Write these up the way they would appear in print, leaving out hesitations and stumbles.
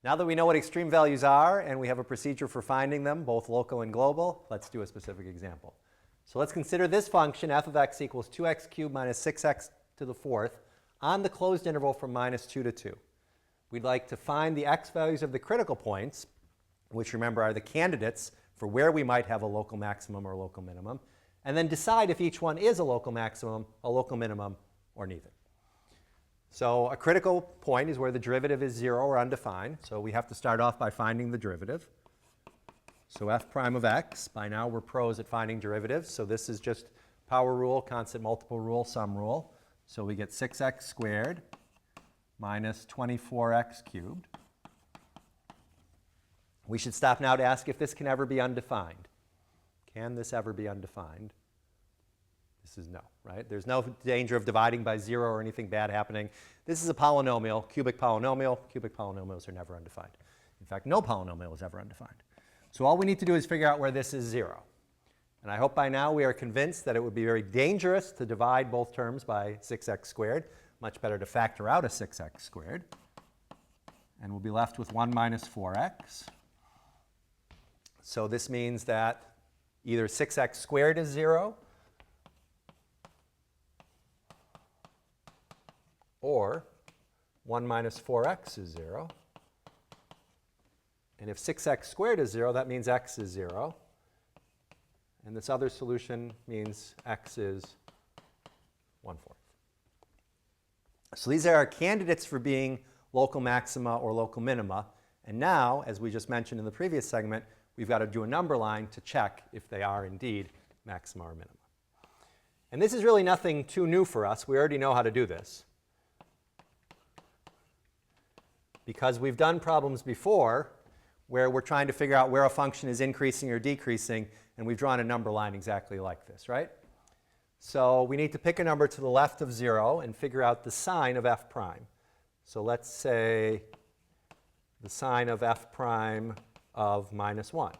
Now that we know what extreme values are and we have a procedure for finding them, both local and global, let's do a specific example. So let's consider this function, f of x equals 2x cubed minus 6x to the fourth, on the closed interval from minus 2 to 2. We'd like to find the x values of the critical points, which remember are the candidates for where we might have a local maximum or local minimum, and then decide if each one is a local maximum, a local minimum, or neither. So a critical point is where the derivative is 0 or undefined. So we have to start off by finding the derivative. So f prime of x, by now we're pros at finding derivatives. So this is just power rule, constant multiple rule, sum rule. So we get 6x squared minus 24x cubed. We should stop now to ask if this can ever be undefined. Can this ever be undefined? This is no, right? There's no danger of dividing by 0 or anything bad happening. This is a polynomial, cubic polynomial. Cubic polynomials are never undefined. In fact, no polynomial is ever undefined. So all we need to do is figure out where this is 0. And I hope by now we are convinced that it would be very dangerous to divide both terms by 6x squared. Much better to factor out a 6x squared. And we'll be left with 1 minus 4x. So this means that either 6x squared is 0, or 1 minus 4x is 0. And if 6x squared is 0, that means x is 0. And this other solution means x is 1/4. So these are our candidates for being local maxima or local minima. And now, as we just mentioned in the previous segment, we've got to do a number line to check if they are indeed maxima or minima. And this is really nothing too new for us. We already know how to do this, because we've done problems before where we're trying to figure out where a function is increasing or decreasing, and we've drawn a number line exactly like this, right? So we need to pick a number to the left of 0 and figure out the sign of f prime. So let's say the sign of f prime of minus 1.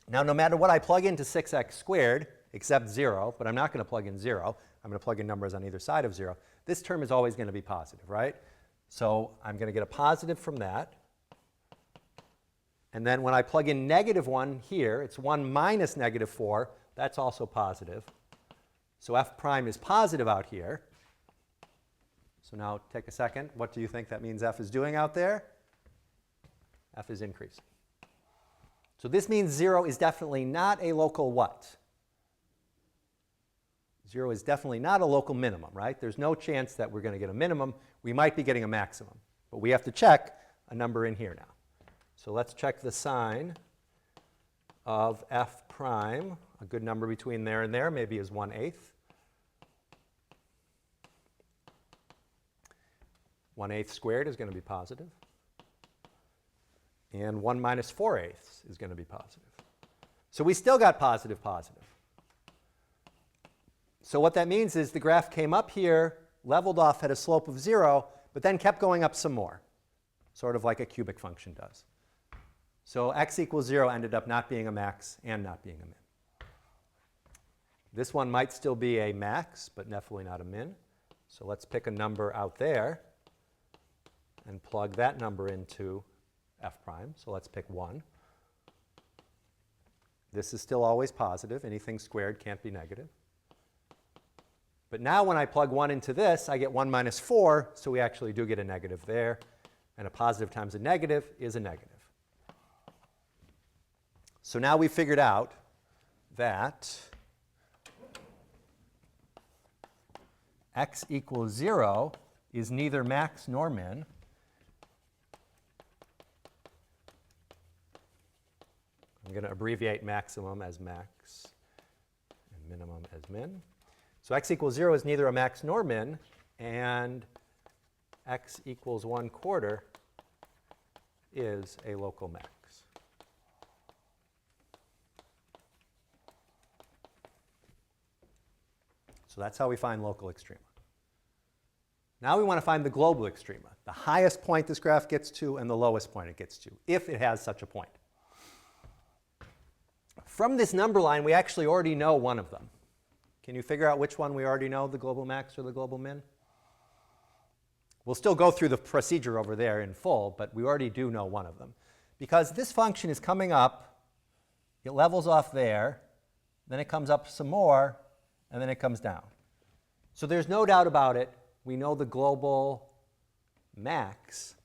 Now, no matter what I plug into 6x squared, except 0, but I'm not going to plug in 0. I'm going to plug in numbers on either side of 0. This term is always going to be positive, right? So I'm going to get a positive from that. And then when I plug in negative 1 here, it's 1 minus negative 4. That's also positive. So f prime is positive out here. So now take a second. What do you think that means f is doing out there? F is increasing. So this means 0 is definitely not a local what? 0 is definitely not a local minimum, right? There's no chance that we're going to get a minimum. We might be getting a maximum. But we have to check a number in here now. So let's check the sign of f prime. A good number between there and there maybe is 1/8. 1/8 squared is going to be positive. And 1 minus 4/8 is going to be positive. So we still got positive, positive. So what that means is the graph came up here, leveled off at a slope of 0, but then kept going up some more, sort of like a cubic function does. So x equals 0 ended up not being a max and not being a min. This one might still be a max, but definitely not a min. So let's pick a number out there and plug that number into f prime. So let's pick 1. This is still always positive. Anything squared can't be negative. But now when I plug 1 into this, I get 1 minus 4, so we actually do get a negative there. And a positive times a negative is a negative. So now we've figured out that x equals 0 is neither max nor min. I'm going to abbreviate maximum as max and minimum as min. So x equals 0 is neither a max nor min, and x equals 1/4 is a local max. So that's how we find local extrema. Now we want to find the global extrema, the highest point this graph gets to and the lowest point it gets to, if it has such a point. From this number line, we actually already know one of them. Can you figure out which one we already know, the global max or the global min? We'll still go through the procedure over there in full, but we already do know one of them. Because this function is coming up, it levels off there, then it comes up some more, and then it comes down. So there's no doubt about it. We know the global max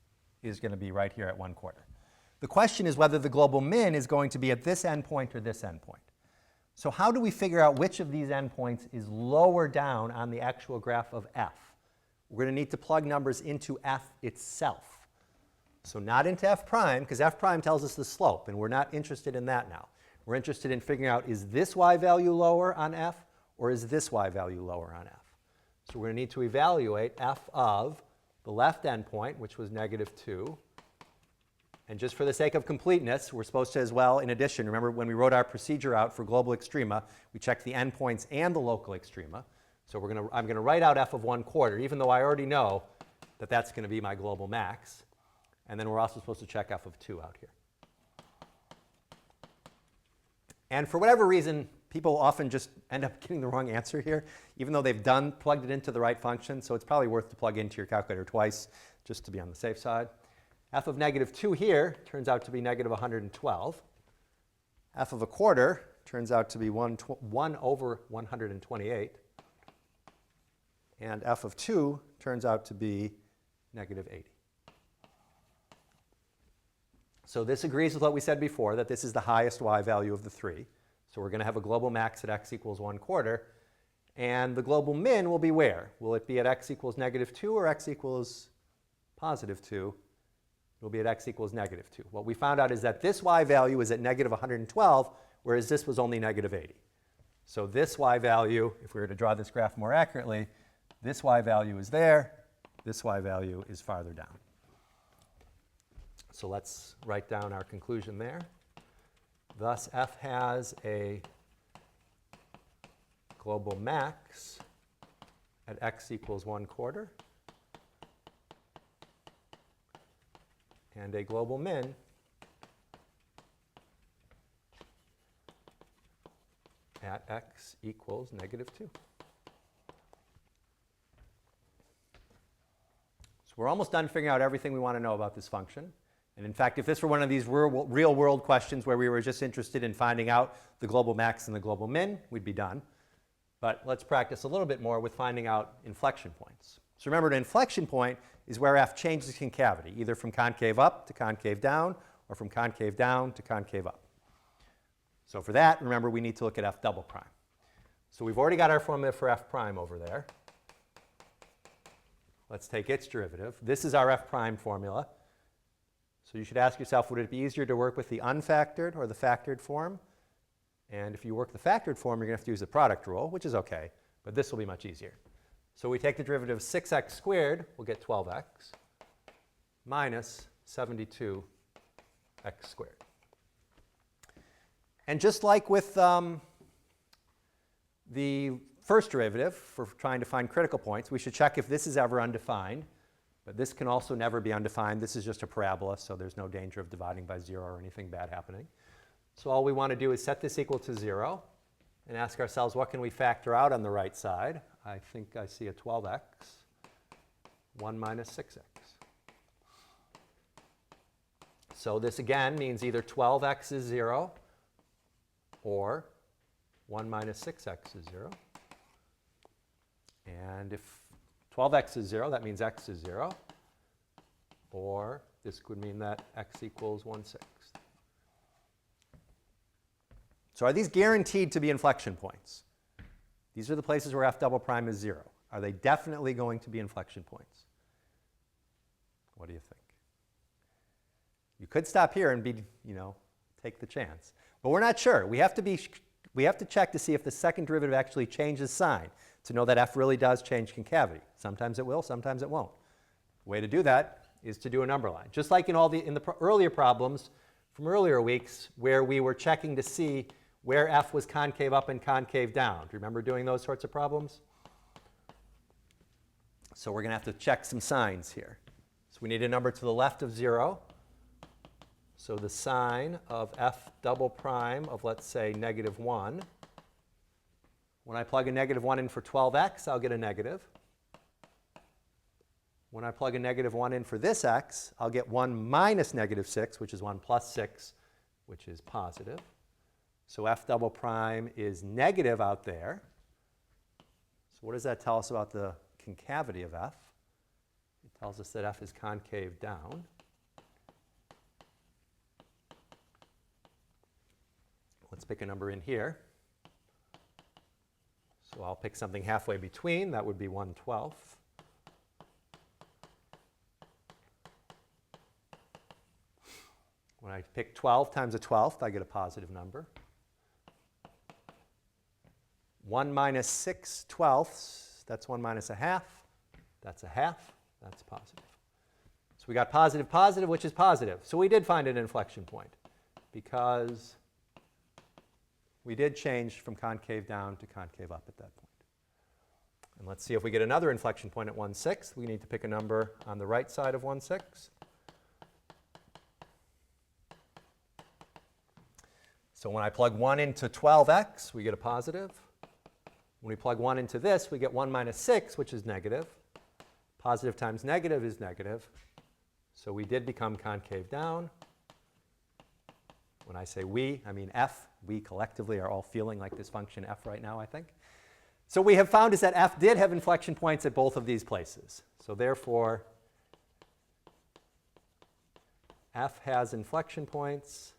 is going to be right here at 1/4. The question is whether the global min is going to be at this endpoint or this endpoint. So how do we figure out which of these endpoints is lower down on the actual graph of f? We're going to need to plug numbers into f itself. So not into f prime, because f prime tells us the slope, and we're not interested in that now. We're interested in figuring out, is this y value lower on f, or is this y value lower on f? So we're going to need to evaluate f of the left endpoint, which was -2. And just for the sake of completeness, we're supposed to as well, in addition, remember when we wrote our procedure out for global extrema, we checked the endpoints and the local extrema. So I'm going to write out f of 1/4, even though I already know that that's going to be my global max. And then we're also supposed to check f of 2 out here. And for whatever reason, people often just end up getting the wrong answer here, even though they've plugged it into the right function. So it's probably worth to plug into your calculator twice, just to be on the safe side. F of -2 here turns out to be -112. F of 1/4 turns out to be 1 over 128. And f of 2 turns out to be -80. So this agrees with what we said before, that this is the highest y value of the three. So we're going to have a global max at x equals 1/4. And the global min will be where? Will it be at x equals -2 or x equals +2? It will be at x equals -2. What we found out is that this y value is at -112, whereas this was only -80. So this y value, if we were to draw this graph more accurately, this y value is there, this y value is farther down. So let's write down our conclusion there. Thus, f has a global max at x equals 1/4 and a global min at x equals -2. So we're almost done figuring out everything we want to know about this function. And in fact, if this were one of these real-world questions where we were just interested in finding out the global max and the global min, we'd be done. But let's practice a little bit more with finding out inflection points. So remember, an inflection point is where f changes concavity, either from concave up to concave down, or from concave down to concave up. So for that, remember, we need to look at f double prime. So we've already got our formula for f prime over there. Let's take its derivative. This is our f prime formula. So you should ask yourself, would it be easier to work with the unfactored or the factored form? And if you work the factored form, you're going to have to use the product rule, which is OK. But this will be much easier. So we take the derivative of 6x squared, we'll get 12x, minus 72x squared. And just like with the first derivative, for trying to find critical points, we should check if this is ever undefined. But this can also never be undefined. This is just a parabola, so there's no danger of dividing by 0 or anything bad happening. So all we want to do is set this equal to 0 and ask ourselves, what can we factor out on the right side? I think I see a 12x, 1 minus 6x. So this again means either 12x is 0 or 1 minus 6x is 0. And if 12x is 0, that means x is 0. Or this could mean that x equals 1/6. So are these guaranteed to be inflection points? These are the places where f double prime is 0. Are they definitely going to be inflection points? What do you think? You could stop here and take the chance. But we're not sure. We have to check to see if the second derivative actually changes sign, to know that f really does change concavity. Sometimes it will, sometimes it won't. The way to do that is to do a number line. Just like in the earlier problems from earlier weeks where we were checking to see where f was concave up and concave down. Do you remember doing those sorts of problems? So we're going to have to check some signs here. So we need a number to the left of 0. So the sign of f double prime of, let's say, -1. When I plug a -1 in for 12x, I'll get a negative. When I plug a negative 1 in for this x, I'll get 1 minus negative 6, which is 1 plus 6, which is positive. So f double prime is negative out there. So what does that tell us about the concavity of f? It tells us that f is concave down. Let's pick a number in here. So I'll pick something halfway between. That would be 1/12. When I pick 12 times a 12th, I get a positive number. 1 minus 6/12, that's 1 minus a half. That's a half. That's positive. So we got positive, positive, which is positive. So we did find an inflection point because we did change from concave down to concave up at that point. And let's see if we get another inflection point at 1/6. We need to pick a number on the right side of 1/6. So when I plug 1 into 12x, we get a positive. When we plug 1 into this, we get 1 minus 6, which is negative. Positive times negative is negative. So we did become concave down. When I say we, I mean f. We collectively are all feeling like this function f right now, I think. So what we have found is that f did have inflection points at both of these places. So therefore, f has inflection points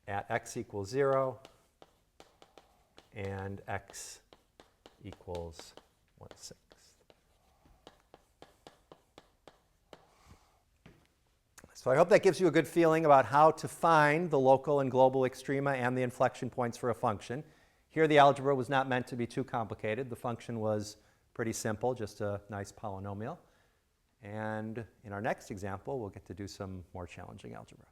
at x equals 0 and x equals 1/6. So I hope that gives you a good feeling about how to find the local and global extrema and the inflection points for a function. Here the algebra was not meant to be too complicated. The function was pretty simple, just a nice polynomial. And in our next example, we'll get to do some more challenging algebra.